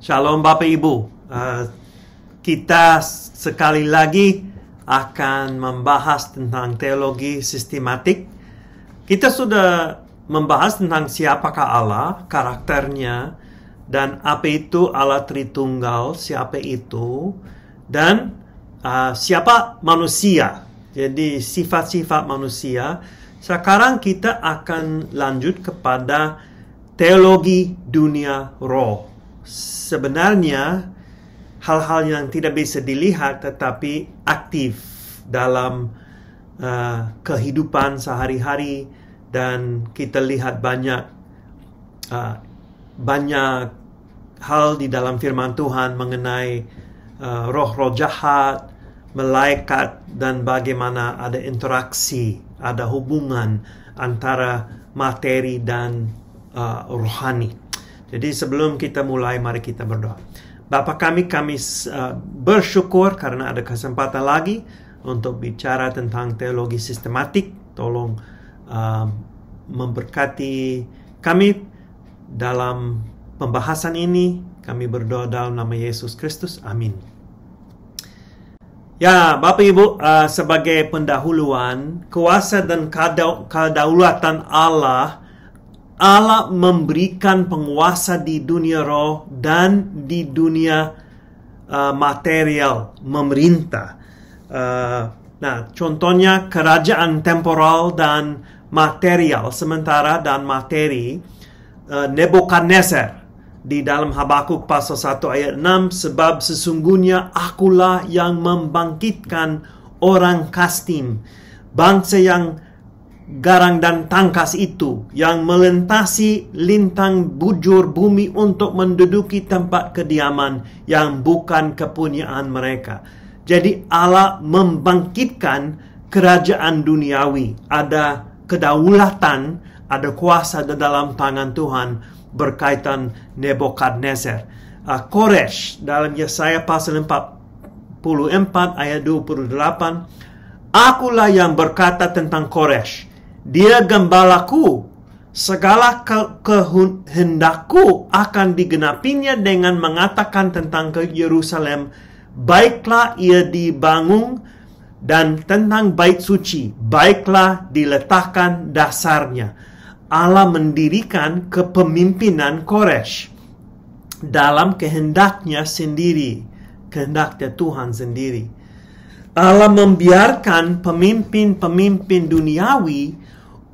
Shalom Bapak Ibu. Kita sekali lagi akan membahas tentang teologi sistematik. Kita sudah membahas tentang siapakah Allah, karakternya, dan apa itu Allah Tritunggal, siapa itu, dan siapa manusia. Jadi sifat-sifat manusia. Sekarang kita akan lanjut kepada teologi dunia roh. Sebenarnya hal-hal yang tidak bisa dilihat tetapi aktif dalam kehidupan sehari-hari, dan kita lihat banyak hal di dalam firman Tuhan mengenai roh-roh jahat, malaikat, dan bagaimana ada interaksi, ada hubungan antara materi dan rohani. Jadi sebelum kita mulai, mari kita berdoa. Bapa kami bersyukur karena ada kesempatan lagi untuk bicara tentang teologi sistematik. Tolong memberkati kami dalam pembahasan ini. Kami berdoa dalam nama Yesus Kristus. Amin. Ya, Bapak Ibu, sebagai pendahuluan, kuasa dan kedaulatan Allah memberikan penguasa di dunia roh dan di dunia material, memerintah. Nah, contohnya kerajaan temporal dan material, sementara dan materi. Nebukadnezar di dalam Habakuk pasal 1 ayat 6, sebab sesungguhnya akulah yang membangkitkan orang Kasdim, bangsa yang garang dan tangkas itu, yang melintasi lintang bujur bumi untuk menduduki tempat kediaman yang bukan kepunyaan mereka. Jadi Allah membangkitkan kerajaan duniawi. Ada kedaulatan, ada kuasa di dalam tangan Tuhan berkaitan Nebukadnezar. Koresh dalam Yesaya pasal 44 ayat 28, akulah yang berkata tentang Koresh, dia gembalaku, segala kehendakku akan digenapinya dengan mengatakan tentang ke Yerusalem, baiklah ia dibangun, dan tentang bait suci, baiklah diletakkan dasarnya. Allah mendirikan kepemimpinan Koresh dalam kehendaknya sendiri, kehendaknya Tuhan sendiri. Allah membiarkan pemimpin-pemimpin duniawi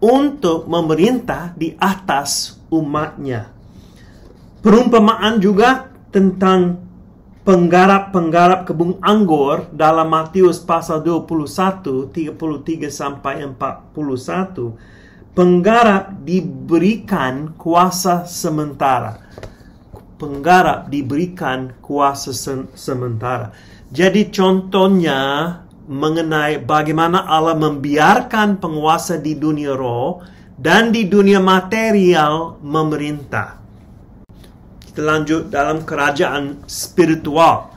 untuk memerintah di atas umatnya. Perumpamaan juga tentang penggarap-penggarap kebun anggur dalam Matius pasal 21, 33 sampai 41. Penggarap diberikan kuasa sementara. Penggarap diberikan kuasa sementara. Jadi contohnya mengenai bagaimana Allah membiarkan penguasa di dunia roh dan di dunia material memerintah. Kita lanjut dalam kerajaan spiritual.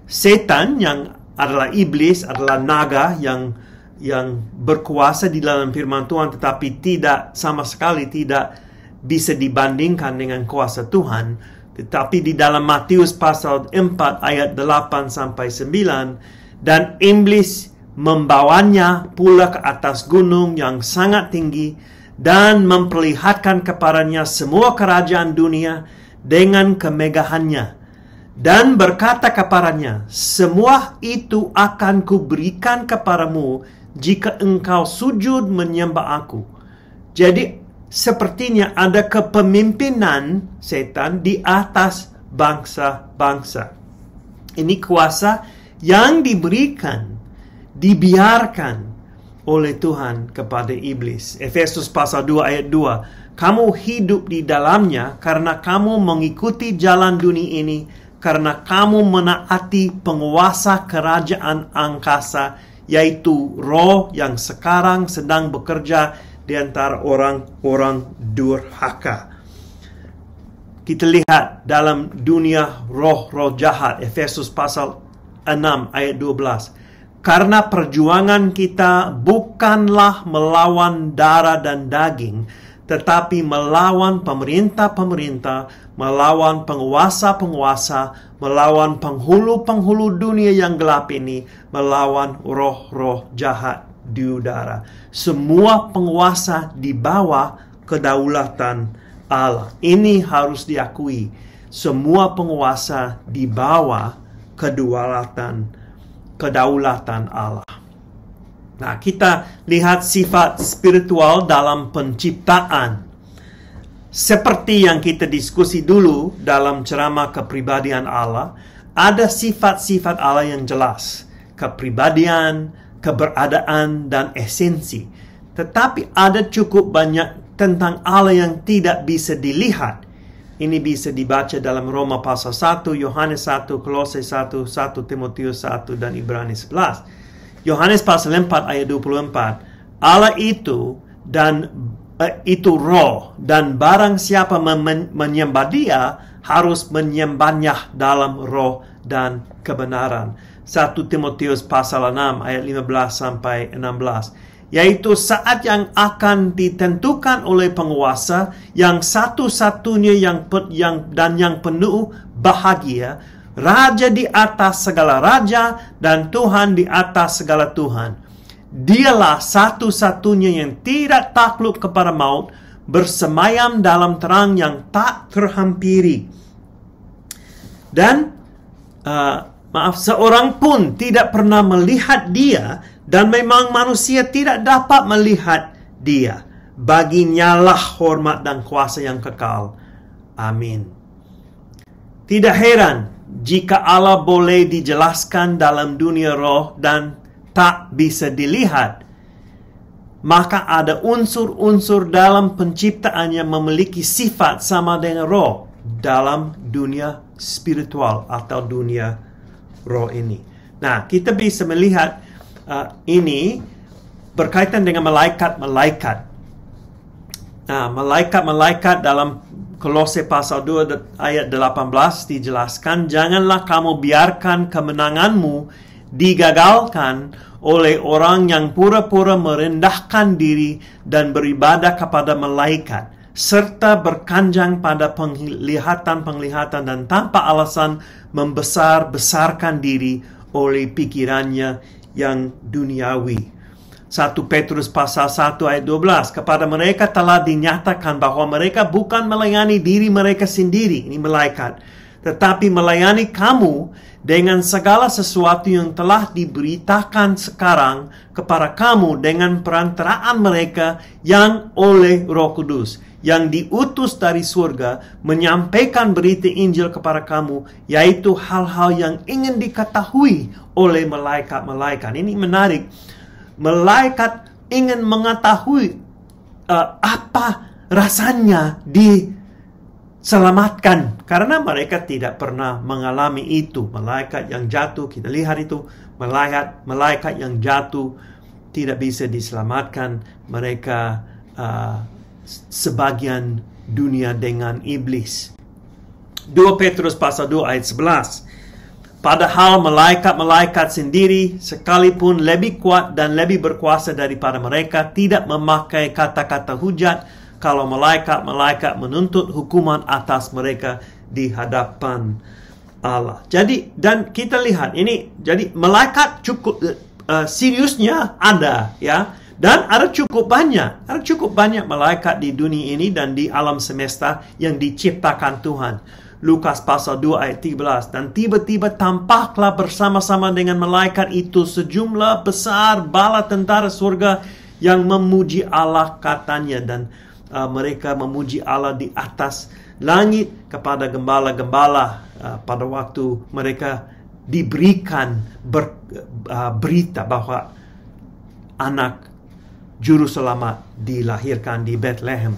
Setan yang adalah iblis, adalah naga yang berkuasa di dalam firman Tuhan, tetapi sama sekali tidak bisa dibandingkan dengan kuasa Tuhan. Tetapi di dalam Matius pasal 4 ayat 8 sampai 9, dan iblis membawanya pula ke atas gunung yang sangat tinggi dan memperlihatkan kepadanya semua kerajaan dunia dengan kemegahannya, dan berkata kepadanya, semua itu akan kuberikan kepadamu jika engkau sujud menyembah aku. Jadi sepertinya ada kepemimpinan setan di atas bangsa-bangsa. Ini kuasa yang dibiarkan oleh Tuhan kepada iblis. Efesus pasal 2 ayat 2. Kamu hidup di dalamnya karena kamu mengikuti jalan dunia ini, karena kamu menaati penguasa kerajaan angkasa, yaitu roh yang sekarang sedang bekerja di antara orang-orang durhaka. Kita lihat dalam dunia roh-roh jahat, Efesus pasal 6 ayat 12. Karena perjuangan kita bukanlah melawan darah dan daging, tetapi melawan pemerintah-pemerintah, melawan penguasa-penguasa, melawan penghulu-penghulu dunia yang gelap ini, melawan roh-roh jahat di udara. Semua penguasa di bawah kedaulatan Allah. Ini harus diakui. Semua penguasa di bawah kedaulatan Allah. Nah, kita lihat sifat spiritual dalam penciptaan. Seperti yang kita diskusi dulu dalam ceramah kepribadian Allah, ada sifat-sifat Allah yang jelas. Kepribadian, keberadaan, dan esensi. Tetapi ada cukup banyak tentang Allah yang tidak bisa dilihat. Ini bisa dibaca dalam Roma pasal 1, Yohanes 1, Kolose 1, 1 Timotius 1, dan Ibrani 11. Yohanes pasal 4 ayat 24. Allah itu itu roh, dan barang siapa menyembah dia harus menyembahnya dalam roh dan kebenaran. 1 Timotius pasal 6 ayat 15 sampai 16. Yaitu saat yang akan ditentukan oleh penguasa yang satu-satunya yang penuh bahagia, Raja di atas segala raja dan Tuhan di atas segala Tuhan. Dialah satu-satunya yang tidak takluk kepada maut, bersemayam dalam terang yang tak terhampiri. Dan seorang pun tidak pernah melihat dia, dan memang manusia tidak dapat melihat dia. Baginya lah hormat dan kuasa yang kekal. Amin. Tidak heran jika Allah boleh dijelaskan dalam dunia roh dan tak bisa dilihat. Maka ada unsur-unsur dalam penciptaan yang memiliki sifat sama dengan roh dalam dunia spiritual atau dunia roh ini. Nah, kita bisa melihat ini berkaitan dengan malaikat-malaikat. Nah, malaikat-malaikat dalam Kolose pasal 2 ayat 18 dijelaskan, janganlah kamu biarkan kemenanganmu digagalkan oleh orang yang pura-pura merendahkan diri dan beribadah kepada malaikat, serta berkanjang pada penglihatan-penglihatan dan tanpa alasan membesar-besarkan diri oleh pikirannya yang duniawi. 1 Petrus pasal 1 ayat 12. Kepada mereka telah dinyatakan bahwa mereka bukan melayani diri mereka sendiri, ini malaikat, tetapi melayani kamu dengan segala sesuatu yang telah diberitakan sekarang kepada kamu dengan perantaraan mereka yang oleh Roh Kudus, yang diutus dari surga, menyampaikan berita Injil kepada kamu, yaitu hal-hal yang ingin diketahui oleh malaikat-malaikat. Ini menarik. Malaikat ingin mengetahui apa rasanya diselamatkan, karena mereka tidak pernah mengalami itu. Malaikat yang jatuh, kita lihat itu, malaikat yang jatuh tidak bisa diselamatkan. Mereka sebagian dunia dengan iblis. 2 Petrus pasal 2 ayat 11. Padahal malaikat-malaikat sendiri sekalipun lebih kuat dan lebih berkuasa daripada mereka tidak memakai kata-kata hujat kalau malaikat-malaikat menuntut hukuman atas mereka di hadapan Allah. Jadi, dan kita lihat ini, jadi malaikat cukup seriusnya ada, ya. Dan ada cukup banyak malaikat di dunia ini dan di alam semesta yang diciptakan Tuhan. Lukas pasal 2 ayat 13. Dan tiba-tiba tampaklah bersama-sama dengan malaikat itu sejumlah besar bala tentara surga yang memuji Allah, katanya. Dan mereka memuji Allah di atas langit kepada gembala-gembala pada waktu mereka diberikan berita bahwa anak Juru Selamat dilahirkan di Bethlehem.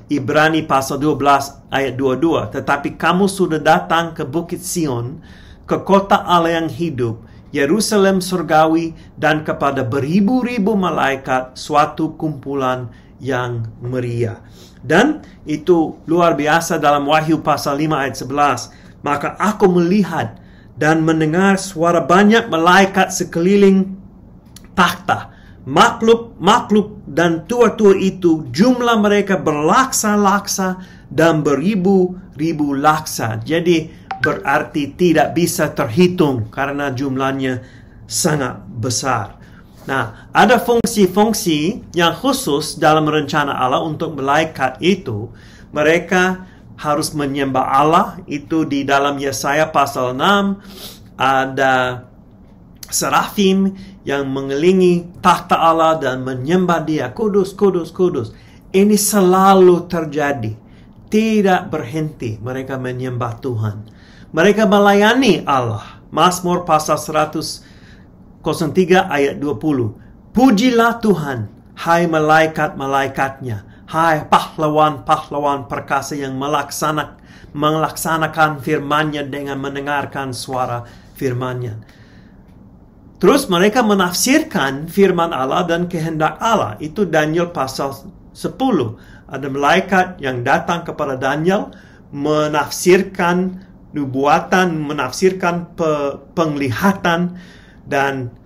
Ibrani pasal 12 ayat 22. Tetapi kamu sudah datang ke Bukit Sion, ke kota Allah yang hidup, Yerusalem surgawi, dan kepada beribu-ribu malaikat, suatu kumpulan yang meriah. Dan itu luar biasa dalam Wahyu pasal 5 ayat 11. Maka aku melihat dan mendengar suara banyak malaikat sekeliling takhta, makhluk dan tua-tua itu jumlah mereka berlaksa-laksa dan beribu-ribu laksa. Jadi berarti tidak bisa terhitung karena jumlahnya sangat besar. Nah, ada fungsi-fungsi yang khusus dalam rencana Allah untuk malaikat itu. Mereka harus menyembah Allah. Itu di dalam Yesaya pasal 6. Ada serafim yang mengelilingi takhta Allah dan menyembah Dia. Kudus, kudus, kudus. Ini selalu terjadi. Tidak berhenti mereka menyembah Tuhan. Mereka melayani Allah. Mazmur pasal 103 ayat 20. Pujilah Tuhan, hai malaikat-malaikatnya, hai pahlawan-pahlawan perkasa yang melaksanakan firman-Nya dengan mendengarkan suara firman-Nya. Terus mereka menafsirkan firman Allah dan kehendak Allah. Itu Daniel pasal 10. Ada malaikat yang datang kepada Daniel menafsirkan nubuatan, menafsirkan penglihatan dan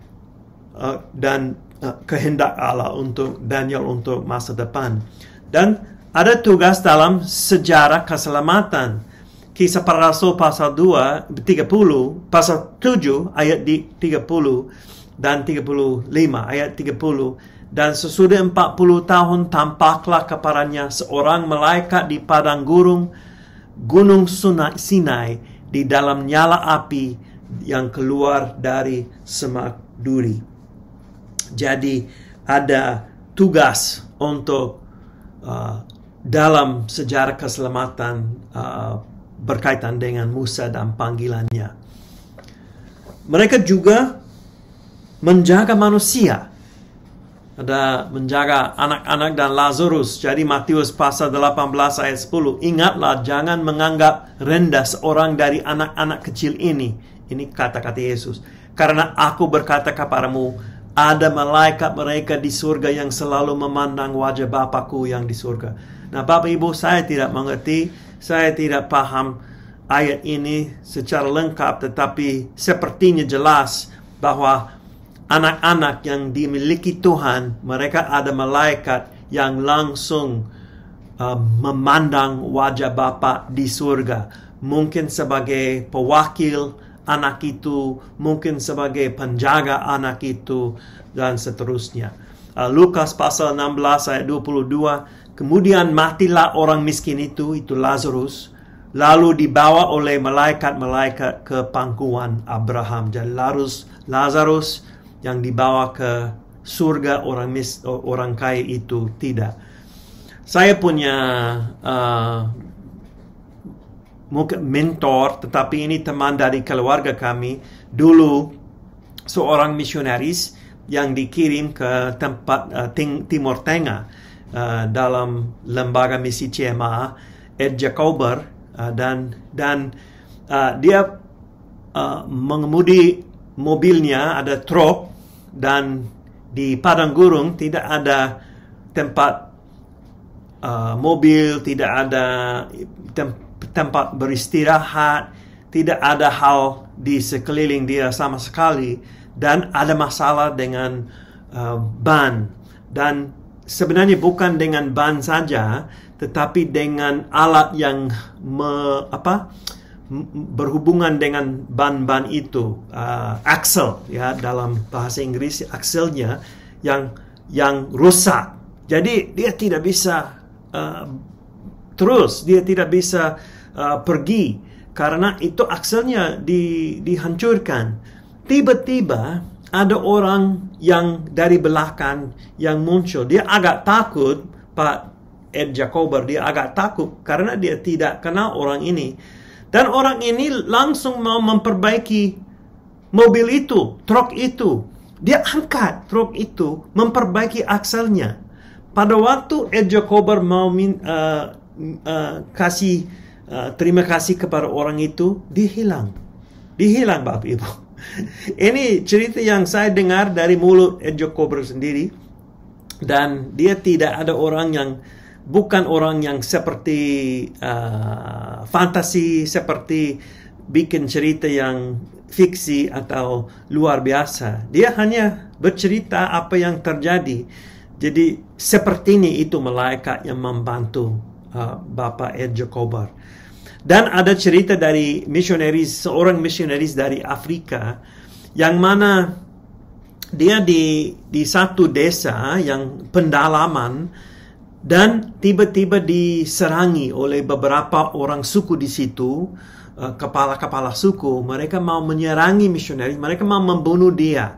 kehendak Allah untuk Daniel untuk masa depan. Dan ada tugas dalam sejarah keselamatan. Kisah Para Rasul pasal 30, pasal 7 ayat 30 dan 35 ayat 30. Dan sesudah 40 tahun tampaklah kepadanya seorang malaikat di padang gunung Sinai di dalam nyala api yang keluar dari semak duri. Jadi ada tugas untuk dalam sejarah keselamatan berkaitan dengan Musa dan panggilannya. Mereka juga menjaga manusia. Ada menjaga anak-anak dan Lazarus. Jadi Matius pasal 18 ayat 10. Ingatlah, jangan menganggap rendah seorang dari anak-anak kecil ini. Ini kata-kata Yesus. Karena aku berkata kepadamu, ada malaikat mereka di surga yang selalu memandang wajah Bapakku yang di surga. Nah, Bapak Ibu, saya tidak mengerti. Saya tidak paham ayat ini secara lengkap, tetapi sepertinya jelas bahwa anak-anak yang dimiliki Tuhan, mereka ada malaikat yang langsung memandang wajah Bapa di surga. Mungkin sebagai pewakil anak itu, mungkin sebagai penjaga anak itu, dan seterusnya. Lukas pasal 16 ayat 22. Kemudian matilah orang miskin itu Lazarus, lalu dibawa oleh malaikat-malaikat ke pangkuan Abraham. Jadi Lazarus yang dibawa ke surga, orang kaya itu tidak. Saya punya mungkin mentor, tetapi ini teman dari keluarga kami. Dulu seorang misionaris yang dikirim ke tempat Timur Tengah. Dalam lembaga misi CMA, Ed Jacober, dan dia mengemudi mobilnya, ada truk, dan di padang gurun tidak ada tempat mobil, tidak ada tempat beristirahat, tidak ada hal di sekeliling dia sama sekali, dan ada masalah dengan ban. Dan sebenarnya bukan dengan ban saja, tetapi dengan alat yang berhubungan dengan ban-ban itu, axle, ya, dalam bahasa Inggris akselnya yang rusak. Jadi dia tidak bisa dia tidak bisa pergi karena itu akselnya dihancurkan. Tiba-tiba ada orang yang dari belakang yang muncul. Dia agak takut, Pak Ed Jacober. Dia agak takut karena dia tidak kenal orang ini. Dan orang ini langsung mau memperbaiki mobil itu, truk itu. Dia angkat truk itu, memperbaiki akselnya. Pada waktu Ed Jacober mau kasih terima kasih kepada orang itu, dia hilang. Bapak Ibu. Ini cerita yang saya dengar dari mulut Ed Jacober sendiri. Dan dia tidak ada bukan orang yang seperti fantasi, seperti bikin cerita yang fiksi atau luar biasa. Dia hanya bercerita apa yang terjadi. Jadi seperti ini itu malaikat yang membantu Bapak Ed Jokobar. Dan ada cerita dari seorang misionaris dari Afrika, yang mana dia di satu desa yang pendalaman, dan tiba-tiba diserangi oleh beberapa orang suku di situ, kepala-kepala suku. Mereka mau menyerangi misionaris, mereka mau membunuh dia.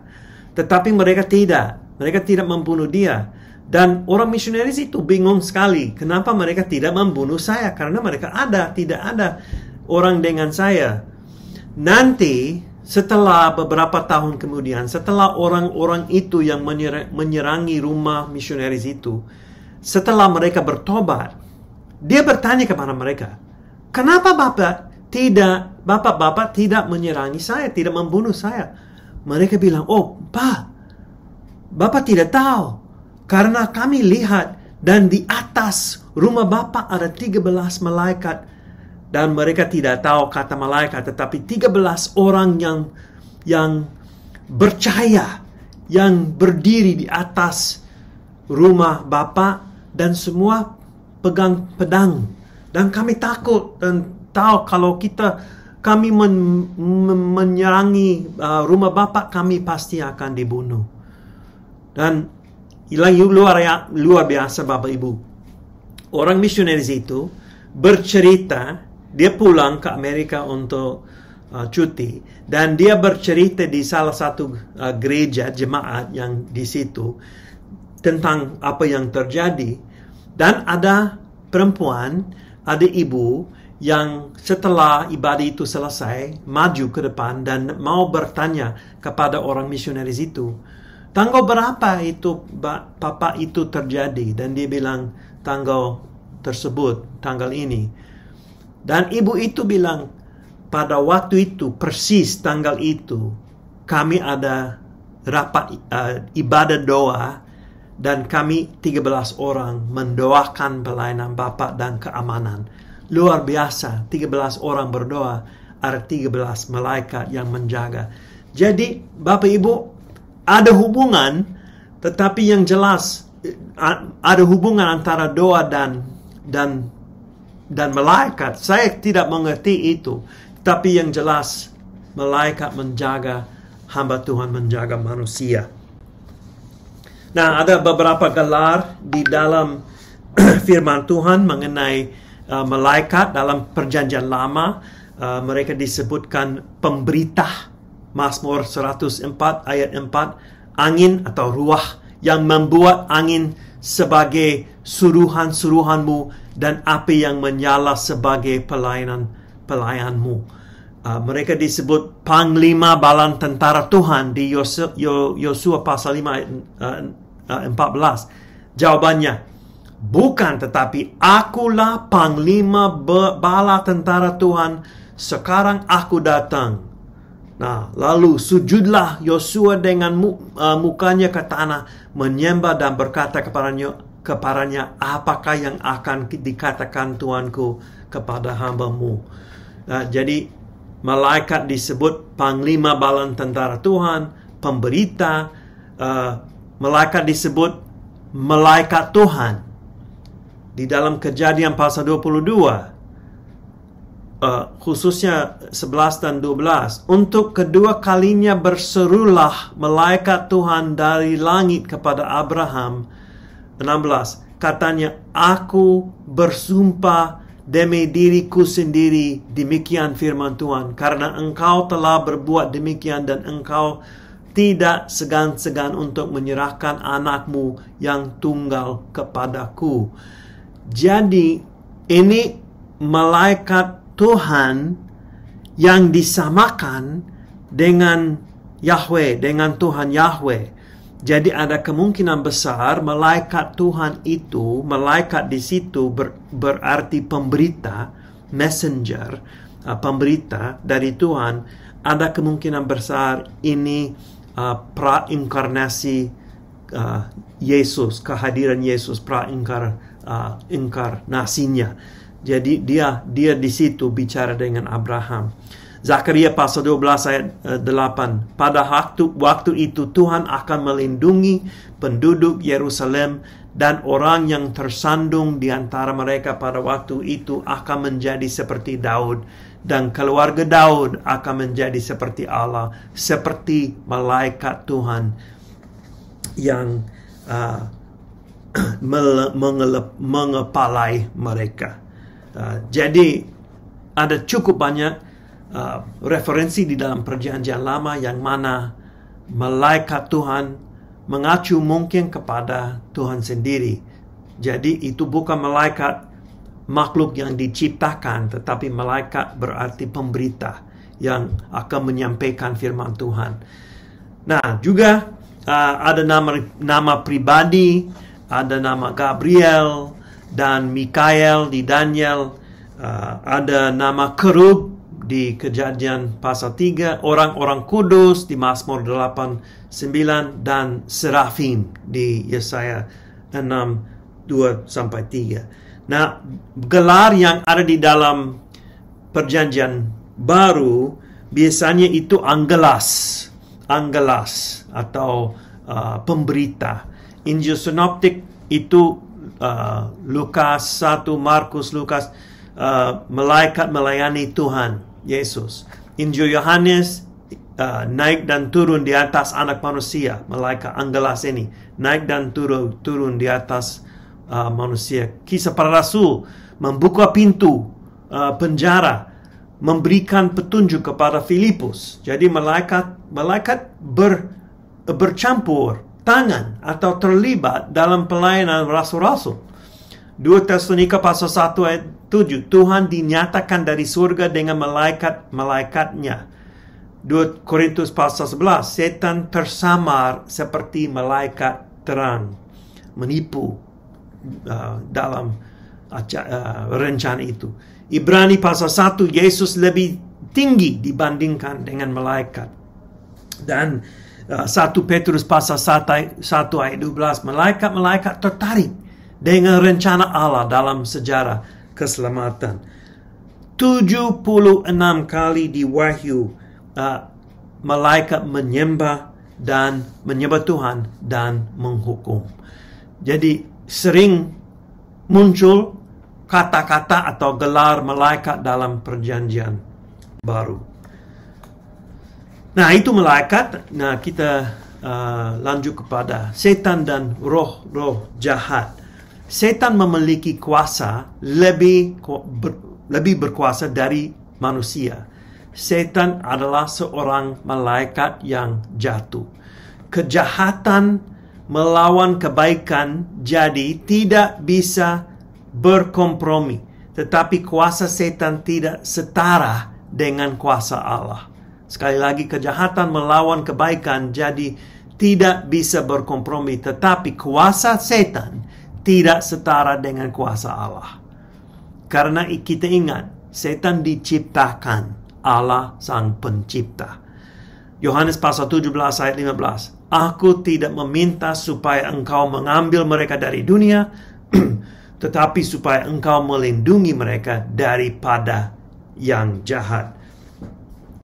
Tetapi mereka tidak membunuh dia. Dan orang misionaris itu bingung sekali, kenapa mereka tidak membunuh saya? Karena mereka tidak ada orang dengan saya. Nanti setelah beberapa tahun kemudian, setelah orang-orang itu yang menyerangi rumah misionaris itu, setelah mereka bertobat, dia bertanya kepada mereka, kenapa Bapak tidak menyerangi saya, tidak membunuh saya? Mereka bilang, oh Pak, Bapak tidak tahu. Karena kami lihat, dan di atas rumah Bapak ada 13 malaikat. Dan mereka tidak tahu kata malaikat, tetapi 13 orang yang bercahaya, yang berdiri di atas rumah Bapak, dan semua pegang pedang. Dan kami takut dan tahu kalau kami menyerangi rumah Bapak, kami pasti akan dibunuh. Dan luar biasa Bapak Ibu. Orang misionaris itu bercerita, dia pulang ke Amerika untuk cuti, dan dia bercerita di salah satu gereja jemaat yang di situ tentang apa yang terjadi. Dan ada perempuan, ada ibu yang setelah ibadah itu selesai maju ke depan dan mau bertanya kepada orang misionaris itu, tanggal berapa itu Bapak itu terjadi? Dan dia bilang tanggal tersebut, tanggal ini. Dan ibu itu bilang, pada waktu itu, persis tanggal itu, kami ada rapat ibadah doa, dan kami 13 orang mendoakan pelayanan Bapak dan keamanan. Luar biasa, 13 orang berdoa, ada 13 malaikat yang menjaga. Jadi Bapak Ibu, ada hubungan, tetapi yang jelas ada hubungan antara doa dan malaikat. Saya tidak mengerti itu, tapi yang jelas malaikat menjaga hamba Tuhan, menjaga manusia. Nah, ada beberapa gelar di dalam firman Tuhan mengenai malaikat dalam Perjanjian Lama. Mereka disebutkan pemberita. Mazmur 104 ayat 4, angin atau ruah yang membuat angin sebagai suruhan-suruhanmu dan api yang menyala sebagai pelayanmu. Mereka disebut panglima bala tentara Tuhan di Yosua pasal 5 ayat 14. Jawabannya, bukan, tetapi akulah panglima bala tentara Tuhan, sekarang aku datang. Nah, lalu sujudlah Yosua dengan mukanya ke tanah, menyembah dan berkata kepadanya, apakah yang akan dikatakan Tuanku kepada hambamu? Jadi malaikat disebut panglima bala tentara Tuhan, pemberita. Malaikat disebut malaikat Tuhan. Di dalam Kejadian pasal 22, khususnya 11 dan 12, untuk kedua kalinya berserulah malaikat Tuhan dari langit kepada Abraham. 16, katanya, aku bersumpah demi diriku sendiri, demikian firman Tuhan, karena engkau telah berbuat demikian dan engkau tidak segan-segan untuk menyerahkan anakmu yang tunggal kepadaku. Jadi ini malaikat Tuhan yang disamakan dengan Yahweh, dengan Tuhan Yahweh. Jadi ada kemungkinan besar malaikat Tuhan itu, malaikat di situ berarti pemberita, messenger, pemberita dari Tuhan. Ada kemungkinan besar ini prainkarnasi Yesus, kehadiran Yesus, inkarnasinya. Jadi dia di situ bicara dengan Abraham. Zakaria pasal 12 ayat 8. Pada waktu itu Tuhan akan melindungi penduduk Yerusalem, dan orang yang tersandung di antara mereka pada waktu itu akan menjadi seperti Daud, dan keluarga Daud akan menjadi seperti Allah, seperti malaikat Tuhan yang mengepalai mereka. Jadi ada cukup banyak referensi di dalam Perjanjian Lama yang mana malaikat Tuhan mengacu mungkin kepada Tuhan sendiri. Jadi itu bukan malaikat makhluk yang diciptakan, tetapi malaikat berarti pemberita yang akan menyampaikan firman Tuhan. Nah, juga ada nama pribadi, ada nama Gabriel dan Mikael di Daniel, ada nama kerub di Kejadian pasal 3, orang-orang kudus di Mazmur 8:9, dan serafim di Yesaya 6:2-3. Nah, gelar yang ada di dalam Perjanjian Baru biasanya itu angelas atau pemberita. Injil sinoptik itu Lukas 1, Markus, Lukas, malaikat melayani Tuhan Yesus. Injil Yohanes naik dan turun di atas anak manusia. Malaikat angelas ini naik dan turun di atas manusia. Kisah para Rasul membuka pintu penjara, memberikan petunjuk kepada Filipus. Jadi malaikat bercampur tangan atau terlibat dalam pelayanan rasul-rasul. 2 Tesalonika pasal 1 ayat 7. Tuhan dinyatakan dari surga dengan malaikat-malaikatnya. 2 Korintus pasal 11. Setan tersamar seperti malaikat terang, menipu dalam rencana itu. Ibrani pasal 1. Yesus lebih tinggi dibandingkan dengan malaikat. Dan 1 Petrus pasal 1 ayat 12. Malaikat-malaikat tertarik dengan rencana Allah dalam sejarah keselamatan. 76 kali di Wahyu malaikat menyembah Tuhan dan menghukum. Jadi sering muncul kata-kata atau gelar malaikat dalam Perjanjian Baru. Nah, itu malaikat. Nah, kita lanjut kepada setan dan roh-roh jahat. Setan memiliki kuasa lebih berkuasa dari manusia. Setan adalah seorang malaikat yang jatuh. Kejahatan melawan kebaikan jadi tidak bisa berkompromi. Tetapi kuasa setan tidak setara dengan kuasa Allah. Sekali lagi, kejahatan melawan kebaikan jadi tidak bisa berkompromi. Tetapi kuasa setan tidak setara dengan kuasa Allah. Karena kita ingat, setan diciptakan, Allah sang pencipta. Yohanes pasal 17 ayat 15. Aku tidak meminta supaya engkau mengambil mereka dari dunia, tetapi supaya engkau melindungi mereka daripada yang jahat.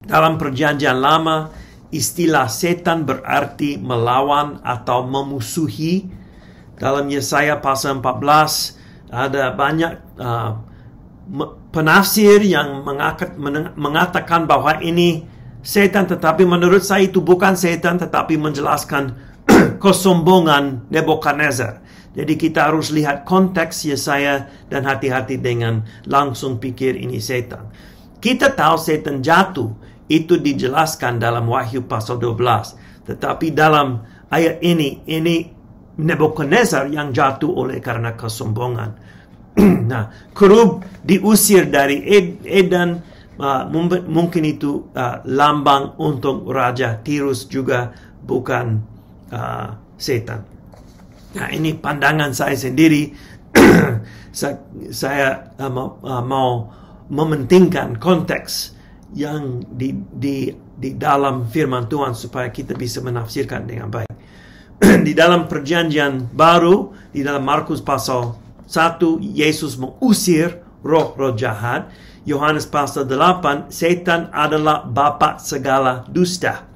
Dalam Perjanjian Lama, istilah setan berarti melawan atau memusuhi. Dalam Yesaya pasal 14 ada banyak penafsir yang mengatakan bahwa ini setan, tetapi menurut saya itu bukan setan, tetapi menjelaskan kesombongan Nebukadnezar. Jadi kita harus lihat konteks Yesaya dan hati-hati dengan langsung pikir ini setan. Kita tahu setan jatuh itu dijelaskan dalam Wahyu pasal 12, tetapi dalam ayat ini Nebukadnezar yang jatuh oleh karena kesombongan. Nah, kerub diusir dari Eden, mungkin itu lambang untuk Raja Tirus juga, bukan setan. Nah, ini pandangan saya sendiri. Saya mau mementingkan konteks yang di dalam firman Tuhan supaya kita bisa menafsirkan dengan baik. Di dalam Perjanjian Baru, di dalam Markus pasal 1, Yesus mengusir roh-roh jahat. Yohanes pasal 8, setan adalah bapa segala dusta.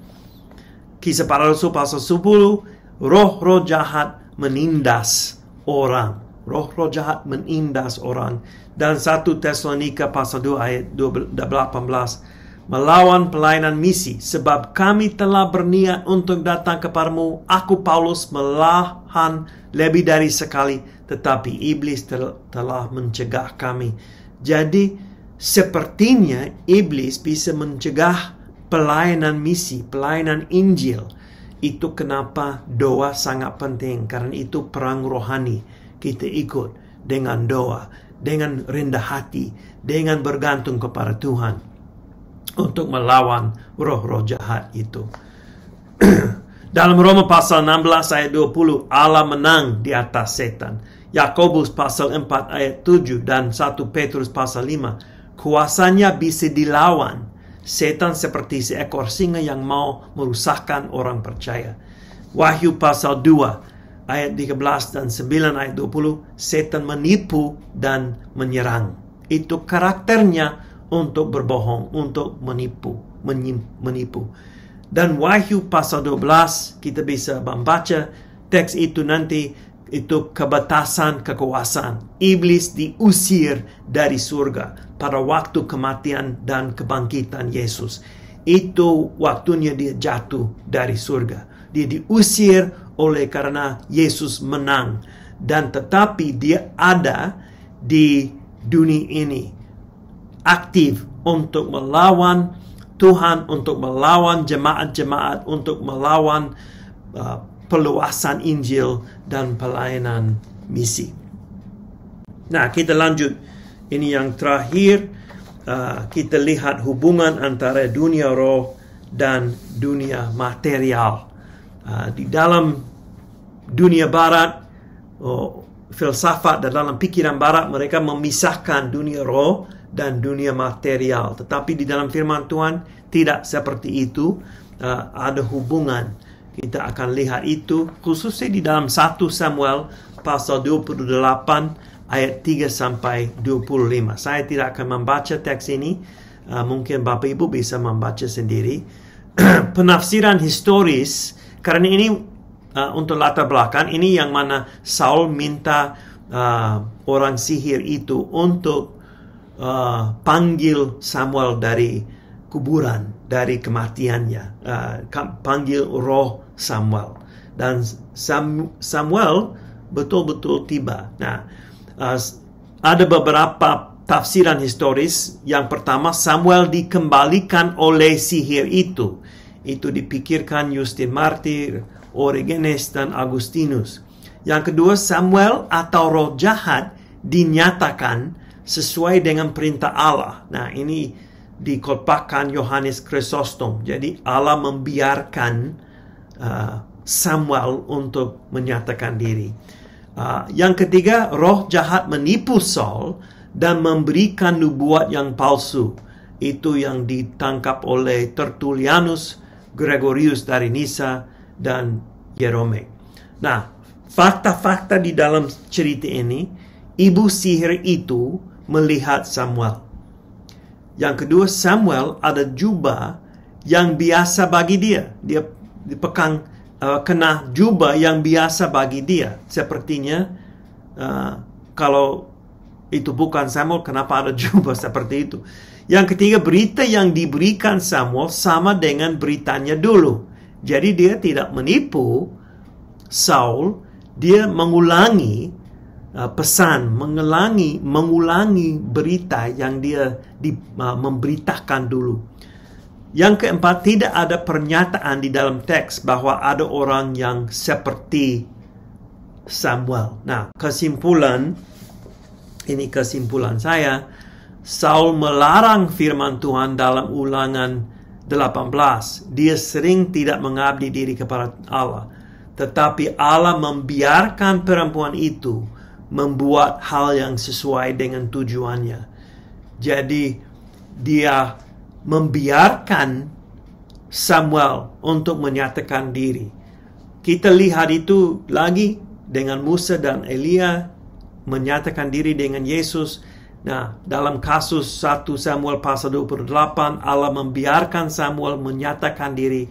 Kisah Para Rasul pasal 10, roh-roh jahat menindas orang. Roh-roh jahat menindas orang. Dan 1 Tesalonika pasal 2 ayat 18, melawan pelayanan misi, sebab kami telah berniat untuk datang kepadamu. Aku Paulus melahan lebih dari sekali, tetapi iblis telah mencegah kami. Jadi sepertinya iblis bisa mencegah pelayanan misi, pelayanan Injil. Itu kenapa doa sangat penting, karena itu perang rohani. Kita ikut dengan doa, dengan rendah hati, dengan bergantung kepada Tuhan untuk melawan roh-roh jahat itu. Dalam Roma pasal 16 ayat 20, Allah menang di atas setan. Yakobus pasal 4 ayat 7 dan 1 Petrus pasal 5, kuasanya bisa dilawan. Setan seperti seekor singa yang mau merusakkan orang percaya. Wahyu pasal 2 ayat 13 dan 9 ayat 20, setan menipu dan menyerang. Itu karakternya untuk berbohong, untuk menipu. Dan Wahyu pasal 12, kita bisa membaca teks itu nanti, itu kebatasan kekuasaan. Iblis diusir dari surga pada waktu kematian dan kebangkitan Yesus. Itu waktunya dia jatuh dari surga. Dia diusir oleh karena Yesus menang. Dan tetapi dia ada di dunia ini, aktif untuk melawan Tuhan, untuk melawan jemaat-jemaat, untuk melawan peluasan Injil dan pelayanan misi. Nah, kita lanjut. Ini yang terakhir. Kita lihat hubungan antara dunia roh dan dunia material. Di dalam dunia barat, filsafat dan dalam pikiran barat, mereka memisahkan dunia roh dan dunia material. Tetapi di dalam firman Tuhan tidak seperti itu. Ada hubungan. Kita akan lihat itu khususnya di dalam 1 Samuel pasal 28 ayat 3 sampai 25. Saya tidak akan membaca teks ini. Mungkin Bapak Ibu bisa membaca sendiri. Penafsiran historis, karena ini untuk latar belakang, ini yang mana Saul minta orang sihir itu untuk panggil Samuel dari kuburan, dari kematiannya, panggil roh Samuel. Dan Samuel betul-betul tiba. Nah, ada beberapa tafsiran historis. Yang pertama, Samuel dikembalikan oleh sihir itu. Itu dipikirkan Justin Martir, Origenes, dan Agustinus. Yang kedua, Samuel atau roh jahat dinyatakan sesuai dengan perintah Allah. Nah, ini dikotbahkan Yohanes Chrysostom. Jadi Allah membiarkan Samuel untuk menyatakan diri. Yang ketiga, roh jahat menipu Saul dan memberikan nubuat yang palsu. Itu yang ditangkap oleh Tertullianus, Gregorius dari Nisa, dan Jerome. Nah, fakta-fakta di dalam cerita ini, ibu sihir itu melihat Samuel. Yang kedua, Samuel ada jubah yang biasa bagi dia. Dia kena jubah yang biasa bagi dia. Sepertinya, kalau itu bukan Samuel, kenapa ada jubah seperti itu? Yang ketiga, berita yang diberikan Samuel sama dengan beritanya dulu. Jadi dia tidak menipu Saul, dia mengulangi pesan, mengulangi berita yang dia memberitakan dulu. Yang keempat, tidak ada pernyataan di dalam teks bahwa ada orang yang seperti Samuel. Nah, kesimpulan saya, Saul melarang firman Tuhan dalam Ulangan 18. Dia sering tidak mengabdi diri kepada Allah. Tetapi Allah membiarkan perempuan itu membuat hal yang sesuai dengan tujuannya. Jadi dia membiarkan Samuel untuk menyatakan diri. Kita lihat itu lagi dengan Musa dan Elia menyatakan diri dengan Yesus. Nah, dalam kasus 1 Samuel pasal 28, Allah membiarkan Samuel menyatakan diri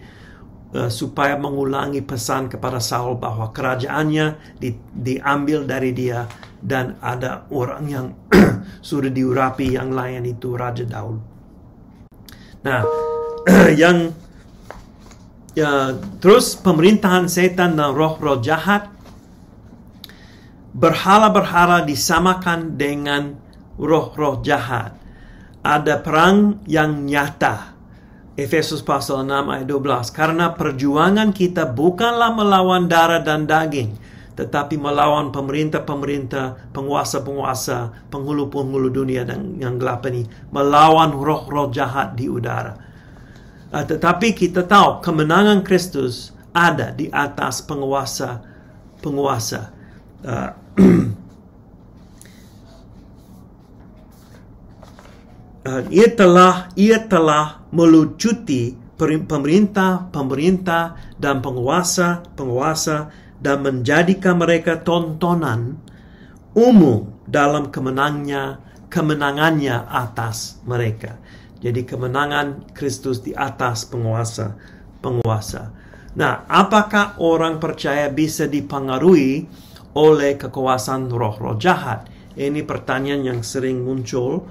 supaya mengulangi pesan kepada Saul bahwa kerajaannya diambil dari dia dan ada orang yang sudah diurapi yang lain, itu Raja Daud. Nah, terus pemerintahan setan dan roh-roh jahat, berhala-berhala disamakan dengan roh-roh jahat. Ada perang yang nyata. Efesus pasal 6 ayat 12. Karena perjuangan kita bukanlah melawan darah dan daging, tetapi melawan pemerintah-pemerintah, penguasa-penguasa, penghulu-penghulu dunia dan yang gelap ini, melawan roh-roh jahat di udara. Tetapi kita tahu kemenangan Kristus ada di atas penguasa-penguasa. Ia telah melucuti pemerintah dan penguasa dan menjadikan mereka tontonan umum dalam kemenangannya atas mereka. Jadi kemenangan Kristus di atas penguasa. Nah, apakah orang percaya bisa dipengaruhi oleh kekuasaan roh-roh jahat? Ini pertanyaan yang sering muncul.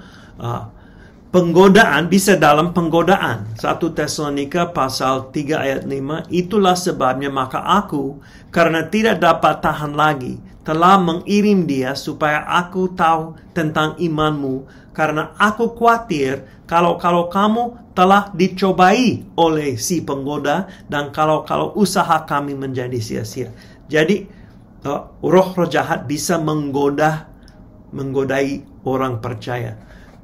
Penggodaan bisa dalam penggodaan. 1 Tesalonika pasal 3 ayat 5. Itulah sebabnya maka aku, karena tidak dapat tahan lagi, telah mengirim dia supaya aku tahu tentang imanmu, karena aku khawatir kalau kamu telah dicobai oleh si penggoda, dan kalau usaha kami menjadi sia-sia. Jadi roh-roh jahat bisa menggodai orang percaya,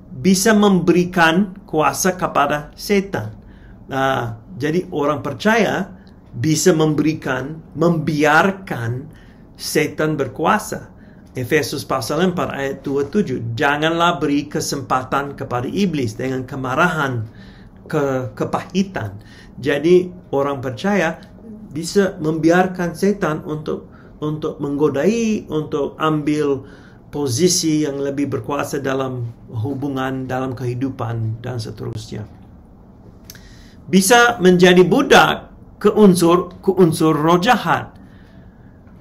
bisa memberikan kuasa kepada setan. Jadi orang percaya bisa membiarkan setan berkuasa. Efesus pasal 4 ayat 27. Janganlah beri kesempatan kepada iblis dengan kemarahan, kepahitan. Jadi orang percaya bisa membiarkan setan untuk menggodai, untuk ambil posisi yang lebih berkuasa dalam hubungan, dalam kehidupan, dan seterusnya. Bisa menjadi budak ke unsur roh jahat.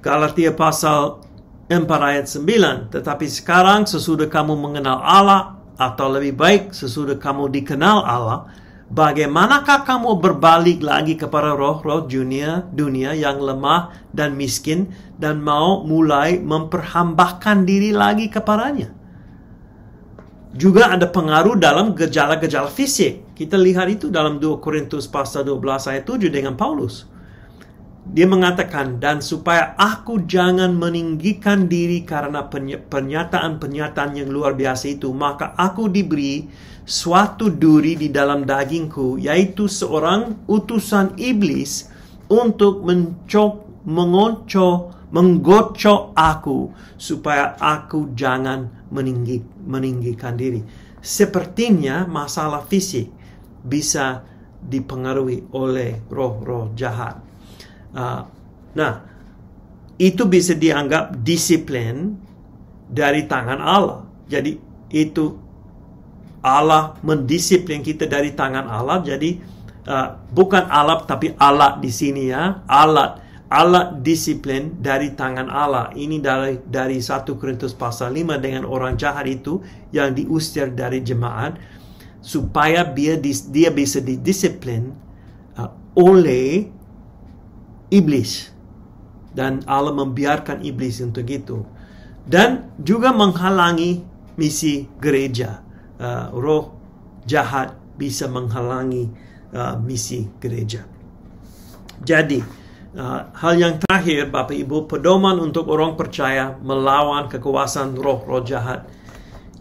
Galatia pasal 4 ayat 9. Tetapi sekarang sesudah kamu mengenal Allah, atau lebih baik sesudah kamu dikenal Allah, bagaimanakah kamu berbalik lagi kepada roh-roh dunia yang lemah dan miskin, dan mau mulai memperhambakan diri lagi kepadanya? Juga ada pengaruh dalam gejala-gejala fisik. Kita lihat itu dalam 2 Korintus pasal 12 ayat 7 dengan Paulus. Dia mengatakan, dan supaya aku jangan meninggikan diri karena pernyataan-pernyataan yang luar biasa itu, maka aku diberi suatu duri di dalam dagingku, yaitu seorang utusan iblis untuk menggocok aku, supaya aku jangan meninggikan diri. Sepertinya masalah fisik bisa dipengaruhi oleh roh-roh jahat. Nah, itu bisa dianggap disiplin dari tangan Allah. Jadi itu Allah mendisiplin kita dari tangan Allah. Jadi bukan alat, tapi alat di sini ya. Alat disiplin dari tangan Allah. Ini dari 1 Korintus pasal 5 dengan orang jahat itu yang diusir dari jemaat, supaya dia bisa didisiplin oleh iblis, dan Allah membiarkan iblis untuk itu, dan juga menghalangi misi gereja. Roh jahat bisa menghalangi misi gereja. Jadi hal yang terakhir, Bapak Ibu, pedoman untuk orang percaya melawan kekuasaan roh-roh jahat.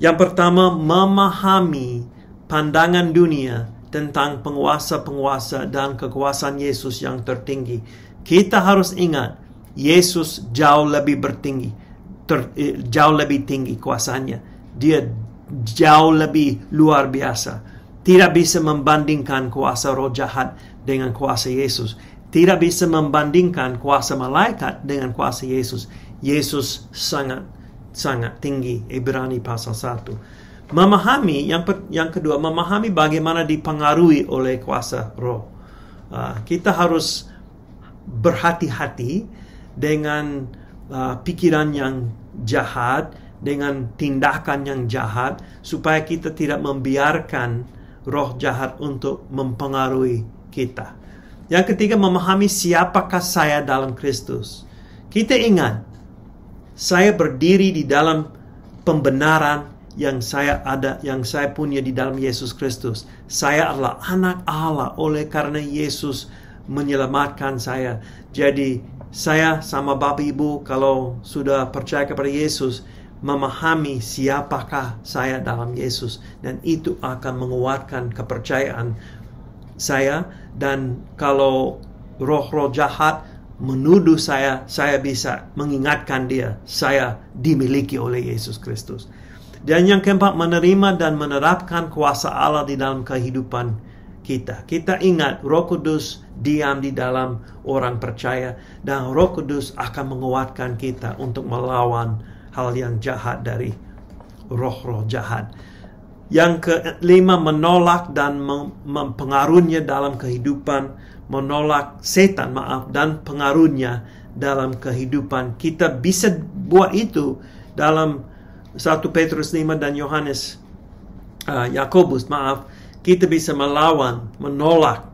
Yang pertama, memahami pandangan dunia tentang penguasa-penguasa dan kekuasaan Yesus yang tertinggi. Kita harus ingat, Yesus jauh lebih tinggi kuasanya. Dia jauh lebih luar biasa. Tidak bisa membandingkan kuasa roh jahat dengan kuasa Yesus. Tidak bisa membandingkan kuasa malaikat dengan kuasa Yesus. Yesus sangat tinggi. Ibrani pasal 1. Memahami, yang kedua, memahami bagaimana dipengaruhi oleh kuasa roh. Kita harus berhati-hati dengan pikiran yang jahat, dengan tindakan yang jahat, supaya kita tidak membiarkan roh jahat untuk mempengaruhi kita. Yang ketiga, memahami siapakah saya dalam Kristus. Kita ingat, saya berdiri di dalam pembenaran yang saya punya di dalam Yesus Kristus. Saya adalah anak Allah oleh karena Yesus menyelamatkan saya. Jadi saya sama Bapak Ibu, kalau sudah percaya kepada Yesus, memahami siapakah saya dalam Yesus, dan itu akan menguatkan kepercayaan saya. Dan kalau roh-roh jahat menuduh saya bisa mengingatkan dia, saya dimiliki oleh Yesus Kristus. Dan yang keempat, menerima dan menerapkan kuasa Allah di dalam kehidupan kita. Kita ingat, Roh Kudus diam di dalam orang percaya, dan Roh Kudus akan menguatkan kita untuk melawan hal yang jahat dari roh-roh jahat. Yang kelima, menolak dan mempengaruhinya dalam kehidupan, menolak setan, dan pengaruhnya dalam kehidupan. Kita bisa buat itu dalam 1 Petrus 5 dan Yakobus, kita bisa menolak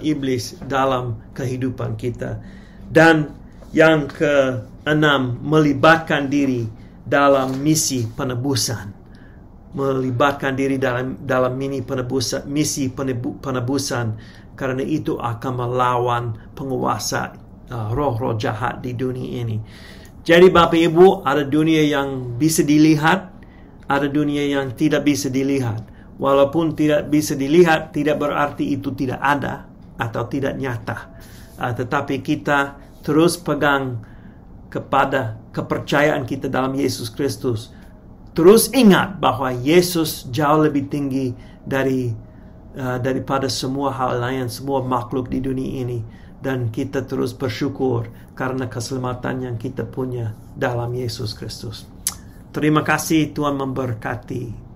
iblis dalam kehidupan kita. Dan yang keenam, melibatkan diri dalam misi penebusan. Melibatkan diri dalam misi penebusan, karena itu akan melawan penguasa roh-roh jahat di dunia ini. Jadi Bapak Ibu, ada dunia yang bisa dilihat, ada dunia yang tidak bisa dilihat. Walaupun tidak bisa dilihat, tidak berarti itu tidak ada atau tidak nyata. Tetapi kita terus pegang kepada kepercayaan kita dalam Yesus Kristus. Terus ingat bahwa Yesus jauh lebih tinggi daripada semua hal lain, semua makhluk di dunia ini. Dan kita terus bersyukur karena keselamatan yang kita punya dalam Yesus Kristus. Terima kasih, Tuhan memberkati.